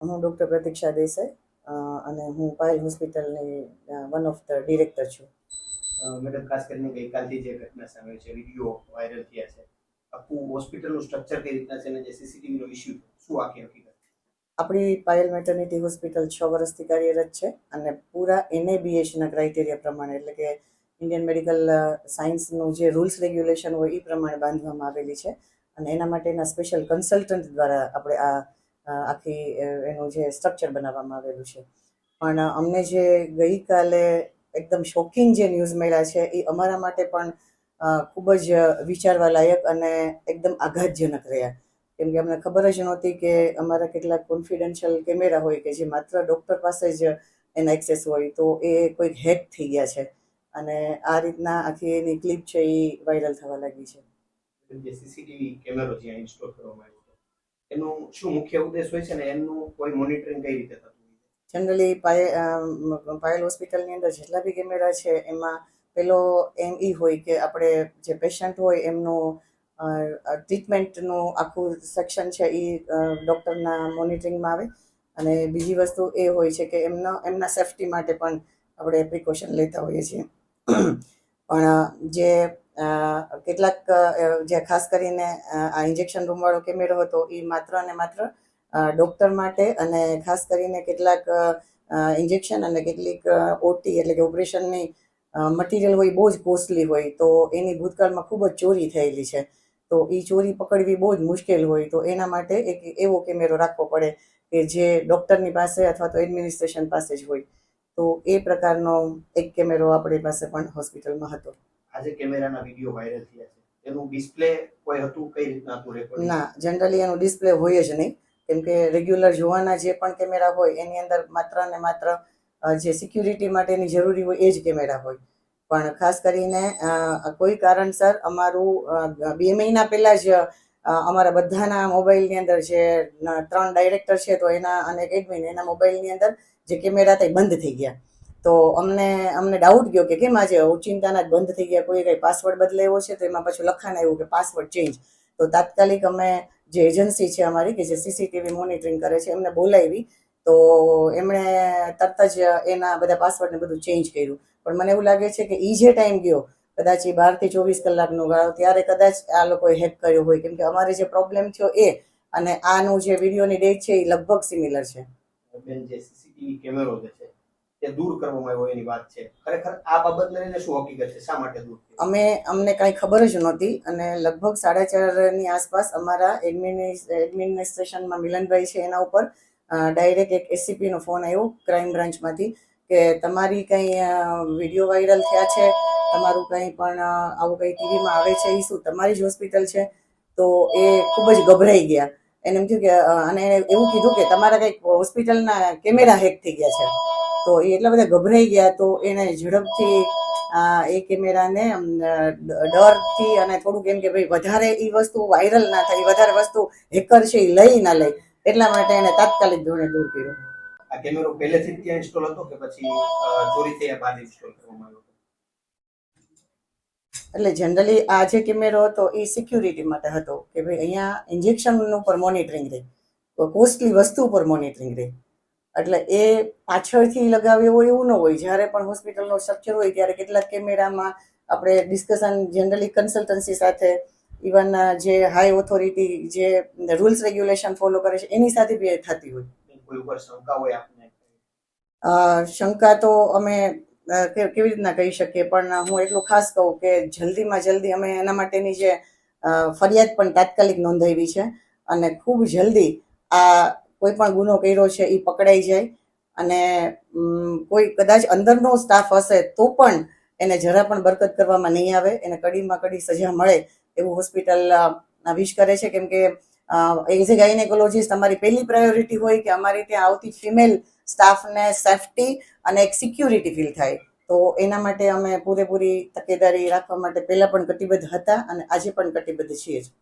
હું ડૉક્ટર પ્રતીક્ષા દેસાઈ અને હું પાયલ હોસ્પિટલની વન ઓફ ધ ડિરેક્ટર છું. મેડમ, ખાસ કરીને ગઈકાલથી જે ઘટના સામે છે, વિડીયો વાયરલ થયા છે, આખું હોસ્પિટલનું સ્ટ્રક્ચર કઈ રીતના છે અને જે સીસીટીવીનો ઇસ્યુ શું આખી હકીકત? આપણી પાયલ મેટર્નિટી હોસ્પિટલ 6 વર્ષથી કાર્યરત છે અને પૂરા NABHના ક્રાઇટેરિયા પ્રમાણે, એટલે કે ઇન્ડિયન મેડિકલ સાયન્સનું જે રૂલ્સ રેગ્યુલેશન હોય એ પ્રમાણે બાંધવામાં આવેલી છે. અને એના માટેના સ્પેશિયલ કન્સલ્ટન્ટ દ્વારા આપણે આખી એનું જે સ્ટ્રક્ચર બનાવવામાં આવેલું છે. પણ અમને જે ગઈકાલે એકદમ શોકિંગ જે ન્યૂઝ મળ્યા છે એ અમારા માટે પણ ખૂબ જ વિચારવા લાયક અને એકદમ આઘાતજનક રહ્યા. કેમ કે અમને ખબર જ નહોતી કે અમારા કેટલાક કોન્ફિડેન્શિયલ કેમેરા હોય કે જે માત્ર ડૉક્ટર પાસે જ એના એક્સેસ હોય, તો એ કોઈક હેક થઈ ગયા છે અને આ રીતના આખી એની ક્લિપ છે એ વાયરલ થવા લાગી છે. જે સીસીટીવી કેમેરો જ્યાં ઇન્સ્ટોલ કરવામાં આવ્યો હતો, એનું શું મુખ્ય ઉદ્દેશ હોય છે અને એનું કોઈ મોનિટરિંગ કઈ રીતે થતું હોય છે? જનરલી પાયલ હોસ્પિટલની અંદર જેટલા બી કેમેરા છે એમાં પેલો એમ એ હોય કે આપણે જે પેશન્ટ હોય એમનું ટ્રીટમેન્ટનું આખું સેક્શન છે એ ડૉક્ટરના મોનિટરિંગમાં આવે. અને બીજી વસ્તુ એ હોય છે કે એમના સેફટી માટે પણ આપણે પ્રિકોશન લેતા હોઈએ છીએ. પણ જે કેટલાક જે ખાસ કરીને આ ઇન્જેક્શન રૂમવાળો કેમેરો હતો એ માત્ર અને માત્ર ડૉક્ટર માટે અને ખાસ કરીને કેટલાક ઇન્જેક્શન અને કેટલીક ઓટી એટલે કે ઓપરેશનની મટીરિયલ હોય બહુ જ કોસ્ટલી હોય, તો એની ભૂતકાળમાં ખૂબ જ ચોરી થયેલી છે. તો એ ચોરી પકડવી બહુ જ મુશ્કેલ હોય, તો એના માટે એક એવો કેમેરો રાખવો પડે કે જે ડૉક્ટરની પાસે અથવા તો એડમિનિસ્ટ્રેશન પાસે જ હોય. તો એ પ્રકારનો એક કેમેરો આપણી પાસે પણ હોસ્પિટલમાં હતો. આજે કેમેરાના વિડીયો વાયરલ થયા છે, એનું ડિસ્પ્લે કોઈ હતું? કઈ રીતના હતું રેકોર્ડિંગ? ના, જનરલી એનું ડિસ્પ્લે હોય જ નહીં, કેમ કે રેગ્યુલર જોવાના જે પણ કેમેરા હોય એની અંદર માત્ર ને માત્ર જે સિક્યુરિટી માટેની જરૂરી હોય એ જ કેમેરા હોય. પણ ખાસ કરીને કોઈ કારણસર અમારું 2 મહિના પહેલાં જ અમારા બધાના મોબાઈલની અંદર જે 3 ડાયરેક્ટર છે તો એના અને એડમિન એના મોબાઈલની અંદર જે કેમેરા હતા એ બંધ થઈ ગયા. તો અમને ડાઉટ ગયો કે કેમ આજે ઓચિંતાના જ બંધ થઈ ગયા, કોઈ કંઈ પાસવર્ડ બદલાયો છે? તો એમાં પાછું લખાણ આવ્યું કે પાસવર્ડ ચેન્જ. તો તાત્કાલિક અમે જે એજન્સી છે અમારી કે જે સીસીટીવી મોનિટરિંગ કરે છે એમને બોલાવી, તો એમણે તરત જ એના બધા પાસવર્ડને બધું ચેન્જ કર્યું. પણ મને એવું લાગે છે કે એ જે ટાઈમ ગયો કદાચ એ 12 થી 24 કલાકનો ગાળો, ત્યારે કદાચ આ લોકોએ હેક કર્યો હોય, કેમ કે અમારે જે પ્રોબ્લેમ થયો એ અને આનું જે વિડીયોની ડેટ છે એ લગભગ સિમિલર છે. બેન, જે સીસીટીવી કેમેરો જે છે તે દૂર કરવામાં આવ્યો એની વાત છે, ખરેખર આ બાબતને લઈને શું હકીકત છે? શા માટે દૂર થયો? અમને કાંઈ ખબર જ નહોતી અને લગભગ 4:30ની આસપાસ અમારા એડમિનિસ્ટ્રેશનમાં મિલનભાઈ છે એના ઉપર ડાયરેક્ટ એક SCPનો ફોન આવ્યો ક્રાઇમ બ્રાન્ચમાંથી કે તમારી કંઈ વિડીયો વાયરલ થયા છે, તમારું કંઈ પણ આવું કંઈ ટીવીમાં આવે છે, એ શું તમારી જ હોસ્પિટલ છે? તો એ ખૂબ જ ગભરાઈ ગયા. એને એમ થયું કે અને એને એવું કીધું કે તમારા કંઈક હોસ્પિટલના કેમેરા હેક થઈ ગયા છે. તો એ એટલા બધા ગભરાઈ ગયા, તો એને ઝડપથી એ કેમેરાને ડરથી અને થોડુંક એમ કે ભાઈ વધારે એ વસ્તુ વાયરલ ના થાય, વધારે વસ્તુ હેકર છે એ લઈ ના લે, એટલા માટે એને તાત્કાલિક ધોરણે દૂર કર્યો. આ કેમેરો પહેલેથી જ ત્યાં ઇન્સ્ટોલ હતો કે પછી ચોરી થયા બાદ ઇન્સ્ટોલ કરવામાં આવ્યો? એટલે જનરલી આ જે કેમેરો હતો એ સિક્યુરિટી માટે હતો કે ભાઈ અહીંયા ઇન્જેક્શન ઉપર મોનિટરિંગ રહે, કોસ્ટલી વસ્તુ ઉપર મોનિટરિંગ રહે. એટલે એ પાછળથી લગાવ્યો હોય એવું ન હોય. જ્યારે પણ હોસ્પિટલનો સ્ટ્રક્ચર હોય ત્યારે કેટલાક કેમેરામાં આપણે ડિસ્કશન જનરલી કન્સલ્ટન્સી સાથે, ઇવન જે હાઈ ઓથોરિટી જે રૂલ્સ રેગ્યુલેશન ફોલો કરે છે એની સાથે બી થતી હોય. કોઈ ઉપર શંકા હોય આપને? શંકા તો અમે કેવી રીતના કહી શકીએ, પણ હું એટલું ખાસ કહું કે જલ્દીમાં જલ્દી અમે એના માટેની જે ફરિયાદ પણ તાત્કાલિક નોંધાવી છે અને ખૂબ જલ્દી આ કોઈ પણ ગુનો કર્યો છે એ પકડાઈ જાય અને કોઈ કદાચ અંદરનો સ્ટાફ હશે તો પણ એને જરા પણ બરકત કરવામાં નહીં આવે, એને કડીમાં કડી સજા મળે એવું હોસ્પિટલ વિશ કરે છે. કેમ કે એઝ એ ગાયનેકોલોજીસ્ટ અમારી પહેલી પ્રાયોરિટી હોય કે અમારી ત્યાં આવતી ફિમેલ સ્ટાફને સેફટી અને એક સિક્યુરિટી ફીલ થાય. તો એના માટે અમે પૂરેપૂરી તકેદારી રાખવા માટે પહેલાં પણ કટિબદ્ધ હતા અને આજે પણ કટિબદ્ધ છીએ જ.